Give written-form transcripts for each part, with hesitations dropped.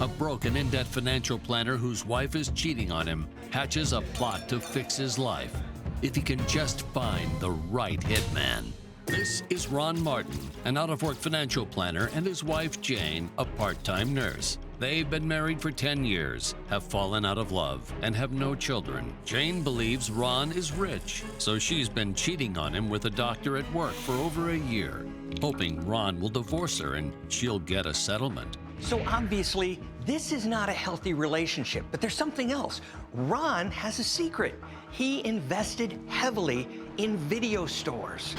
A broke and in-debt financial planner whose wife is cheating on him hatches a plot to fix his life if he can just find the right hitman. This is Ron Martin, an out-of-work financial planner, and his wife Jane, a part-time nurse. They've been married for 10 years, have fallen out of love, and have no children. Jane believes Ron is rich, so she's been cheating on him with a doctor at work for over a year, hoping Ron will divorce her and she'll get a settlement. So obviously, this is not a healthy relationship, but there's something else. Ron has a secret. He invested heavily in video stores.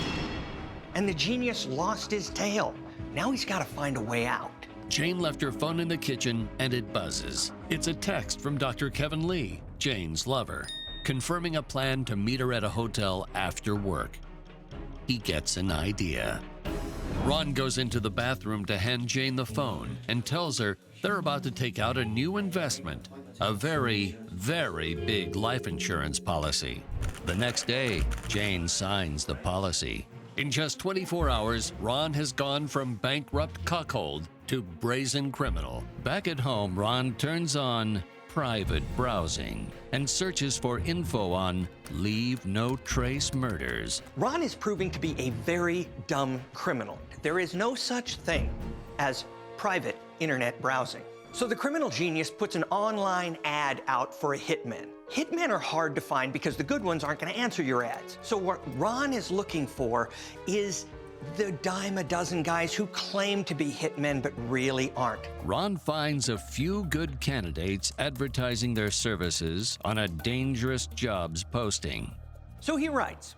And the genius lost his tail. Now he's got to find a way out. Jane left her phone in the kitchen and it buzzes. It's a text from Dr. Kevin Lee, Jane's lover, confirming a plan to meet her at a hotel after work. He gets an idea. Ron goes into the bathroom to hand Jane the phone and tells her they're about to take out a new investment, a very, very big life insurance policy. The next day, Jane signs the policy. In just 24 hours, Ron has gone from bankrupt cuckold to brazen criminal. Back at home, Ron turns on private browsing and searches for info on leave no trace murders. Ron is proving to be a very dumb criminal. There is no such thing as private internet browsing. So the criminal genius puts an online ad out for a hitman. Hitmen are hard to find because the good ones aren't going to answer your ads. So what Ron is looking for is the dime a dozen guys who claim to be hitmen but really aren't. Ron finds a few good candidates advertising their services on a dangerous jobs posting. So he writes,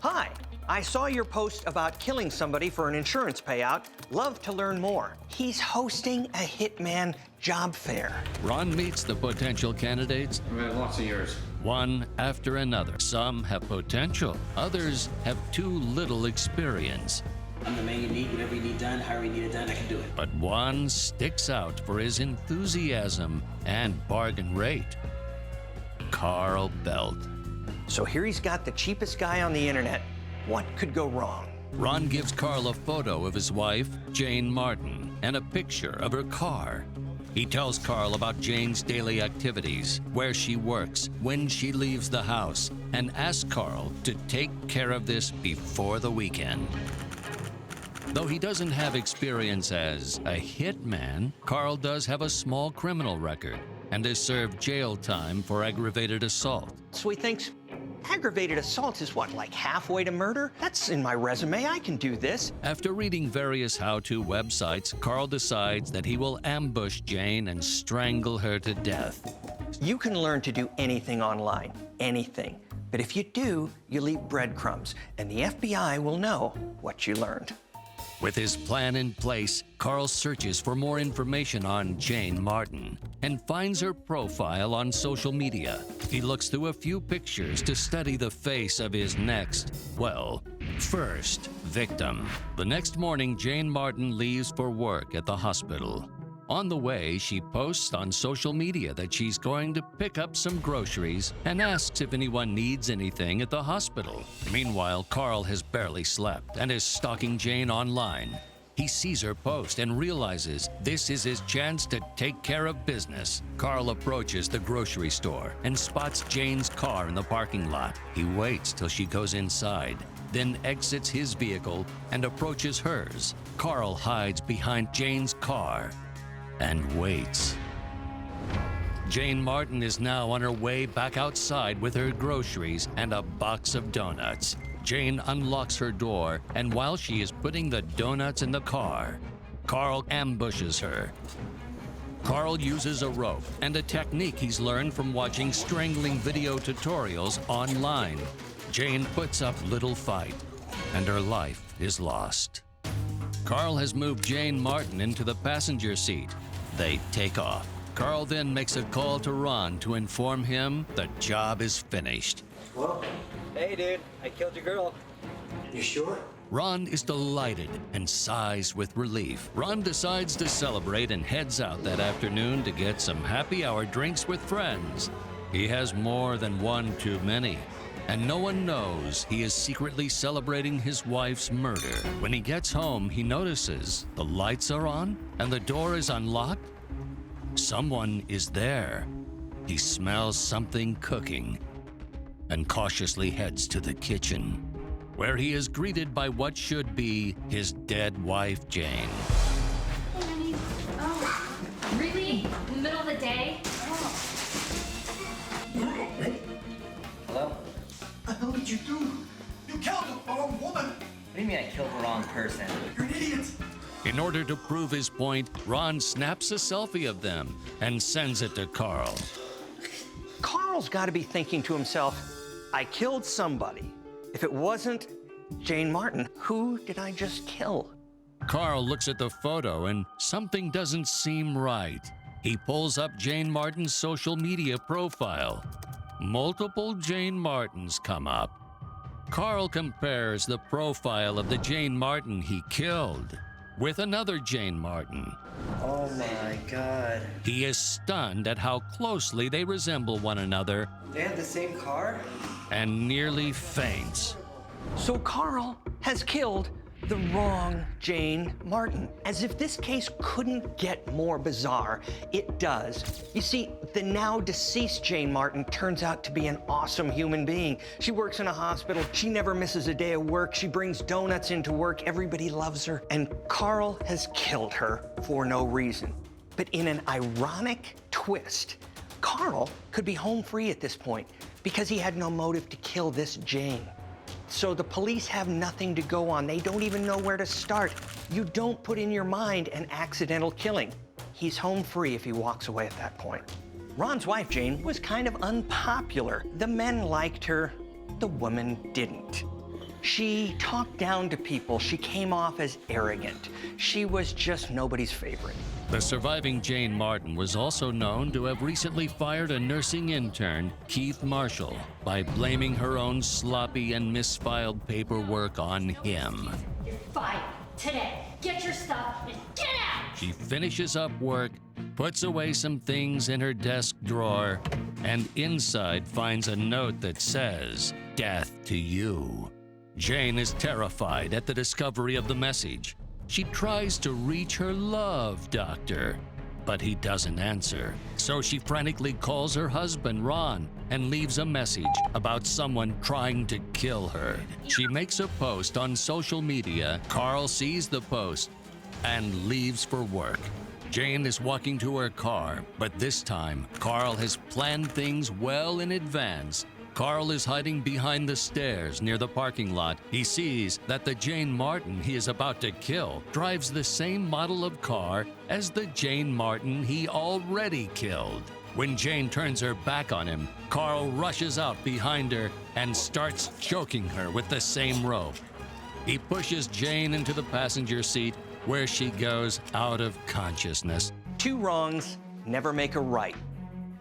"Hi, I saw your post about killing somebody for an insurance payout. Love to learn more." He's hosting a hitman job fair. Ron meets the potential candidates. I've had lots of yours. One after another. Some have potential, others have too little experience. I'm the man you need, whatever you need done, however you need it done, I can do it. But one sticks out for his enthusiasm and bargain rate. Carl Belt. So here he's got the cheapest guy on the internet. What could go wrong? Ron gives Carl a photo of his wife, Jane Martin, and a picture of her car. He tells Carl about Jane's daily activities, where she works, when she leaves the house, and asks Carl to take care of this before the weekend. Though he doesn't have experience as a hitman, Carl does have a small criminal record and has served jail time for aggravated assault. So he thinks, aggravated assault is what, like halfway to murder? That's in my resume, I can do this. After reading various how-to websites, Carl decides that he will ambush Jane and strangle her to death. You can learn to do anything online, anything. But if you do, you leave breadcrumbs, and the FBI will know what you learned. With his plan in place, Carl searches for more information on Jane Martin and finds her profile on social media. He looks through a few pictures to study the face of his next, well, first victim. The next morning, Jane Martin leaves for work at the hospital. On the way, she posts on social media that she's going to pick up some groceries and asks if anyone needs anything at the hospital. Meanwhile, Carl has barely slept and is stalking Jane online. He sees her post and realizes this is his chance to take care of business. Carl approaches the grocery store and spots Jane's car in the parking lot. He waits till she goes inside, then exits his vehicle and approaches hers. Carl hides behind Jane's car and waits. Jane Martin is now on her way back outside with her groceries and a box of donuts. Jane unlocks her door, and while she is putting the donuts in the car, Carl ambushes her. Carl uses a rope and a technique he's learned from watching strangling video tutorials online. Jane puts up little fight, and her life is lost. Carl has moved Jane Martin into the passenger seat. They take off. Carl then makes a call to Ron to inform him the job is finished. Well, hey dude, I killed your girl. You sure? Ron is delighted and sighs with relief. Ron decides to celebrate and heads out that afternoon to get some happy hour drinks with friends. He has more than one too many, and no one knows he is secretly celebrating his wife's murder. When he gets home, he notices the lights are on and the door is unlocked. Someone is there. He smells something cooking and cautiously heads to the kitchen, where he is greeted by what should be his dead wife, Jane. Hey, honey. Oh, really? In the middle of the day? Hello? What the hell did you do? You killed the wrong woman! What do you mean I killed the wrong person? You're an idiot! In order to prove his point, Ron snaps a selfie of them and sends it to Carl. Carl's got to be thinking to himself, I killed somebody. If it wasn't Jane Martin, who did I just kill? Carl looks at the photo and something doesn't seem right. He pulls up Jane Martin's social media profile. Multiple Jane Martins come up. Carl compares the profile of the Jane Martin he killed with another Jane Martin. Oh my god. He is stunned at how closely they resemble one another They have the same car? and nearly faints. So Carl has killed the wrong Jane Martin. As if this case couldn't get more bizarre, it does. You see, the now deceased Jane Martin turns out to be an awesome human being. She works in a hospital. She never misses a day of work. She brings donuts into work. Everybody loves her. And Carl has killed her for no reason. But in an ironic twist, Carl could be home free at this point because he had no motive to kill this Jane. So the police have nothing to go on. They don't even know where to start. You don't put in your mind an accidental killing. He's home free if he walks away at that point. Ron's wife, Jane, was kind of unpopular. The men liked her, the women didn't. She talked down to people. She came off as arrogant. She was just nobody's favorite. The surviving Jane Martin was also known to have recently fired a nursing intern, Keith Marshall, by blaming her own sloppy and misfiled paperwork on him. You're fired today. Get your stuff and get out! She finishes up work, puts away some things in her desk drawer, and inside finds a note that says, "Death to you." Jane is terrified at the discovery of the message. She tries to reach her love doctor, but he doesn't answer. So she frantically calls her husband, Ron, and leaves a message about someone trying to kill her. She makes a post on social media. Carl sees the post and leaves for work. Jane is walking to her car, but this time, Carl has planned things well in advance. Carl is hiding behind the stairs near the parking lot. He sees that the Jane Martin he is about to kill drives the same model of car as the Jane Martin he already killed. When Jane turns her back on him, Carl rushes out behind her and starts choking her with the same rope. He pushes Jane into the passenger seat, where she goes out of consciousness. Two wrongs never make a right.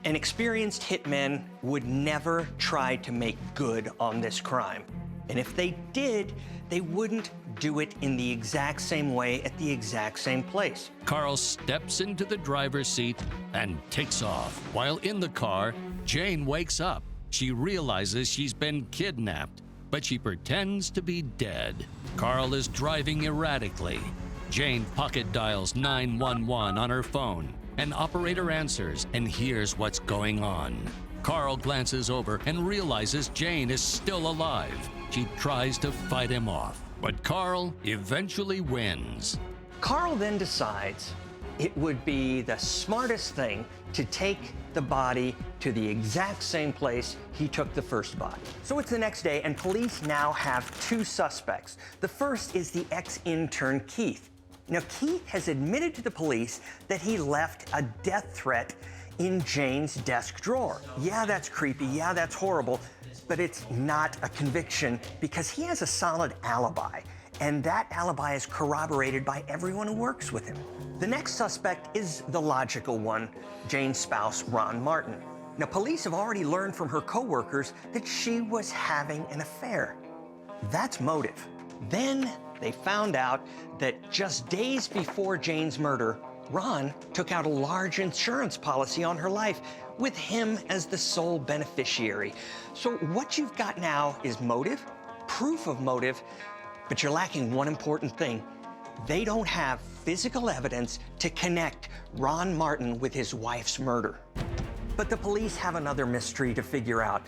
An experienced hitman would never try to make good on this crime. And if they did, they wouldn't do it in the exact same way at the exact same place. Carl steps into the driver's seat and takes off. While in the car, Jane wakes up. She realizes she's been kidnapped, but she pretends to be dead. Carl is driving erratically. Jane pocket dials 911 on her phone. An operator answers and hears what's going on. Carl glances over and realizes Jane is still alive. She tries to fight him off, but Carl eventually wins. Carl then decides it would be the smartest thing to take the body to the exact same place he took the first body. So it's the next day, and police now have two suspects. The first is the ex-intern Keith. Now, Keith has admitted to the police that he left a death threat in Jane's desk drawer. Yeah, that's creepy. Yeah, that's horrible. But it's not a conviction because he has a solid alibi. And that alibi is corroborated by everyone who works with him. The next suspect is the logical one, Jane's spouse, Ron Martin. Now, police have already learned from her coworkers that she was having an affair. That's motive. Then they found out that just days before Jane's murder, Ron took out a large insurance policy on her life with him as the sole beneficiary. So what you've got now is motive, proof of motive, but you're lacking one important thing. They don't have physical evidence to connect Ron Martin with his wife's murder. But the police have another mystery to figure out.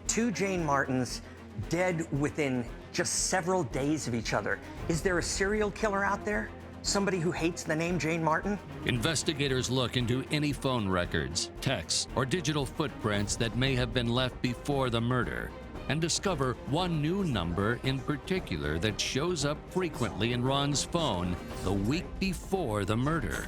Two Jane Martins dead within just several days of each other. Is there a serial killer out there? Somebody who hates the name Jane Martin? Investigators look into any phone records, texts, or digital footprints that may have been left before the murder, and discover one new number in particular that shows up frequently in Ron's phone the week before the murder.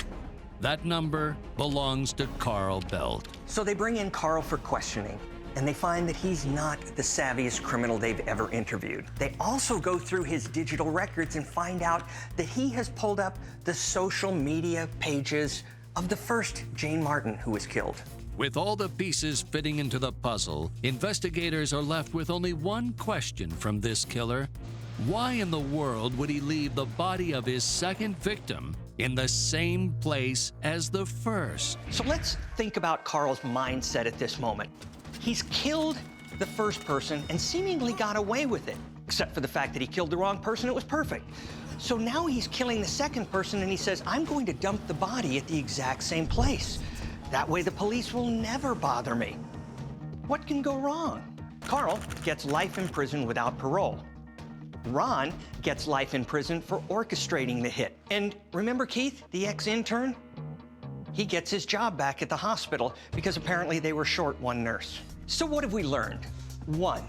That number belongs to Carl Belt. So they bring in Carl for questioning, and they find that he's not the savviest criminal they've ever interviewed. They also go through his digital records and find out that he has pulled up the social media pages of the first Jane Martin who was killed. With all the pieces fitting into the puzzle, investigators are left with only one question from this killer. Why in the world would he leave the body of his second victim in the same place as the first? So let's think about Carl's mindset at this moment. He's killed the first person and seemingly got away with it, except for the fact that he killed the wrong person. It was perfect. So now he's killing the second person, and he says, I'm going to dump the body at the exact same place. That way the police will never bother me. What can go wrong? Carl gets life in prison without parole. Ron gets life in prison for orchestrating the hit. And remember Keith, the ex-intern? He gets his job back at the hospital because apparently they were short one nurse. So what have we learned? 1,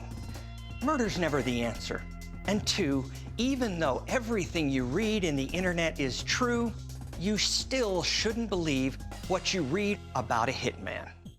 murder's never the answer. And 2, even though everything you read in the internet is true, you still shouldn't believe what you read about a hitman.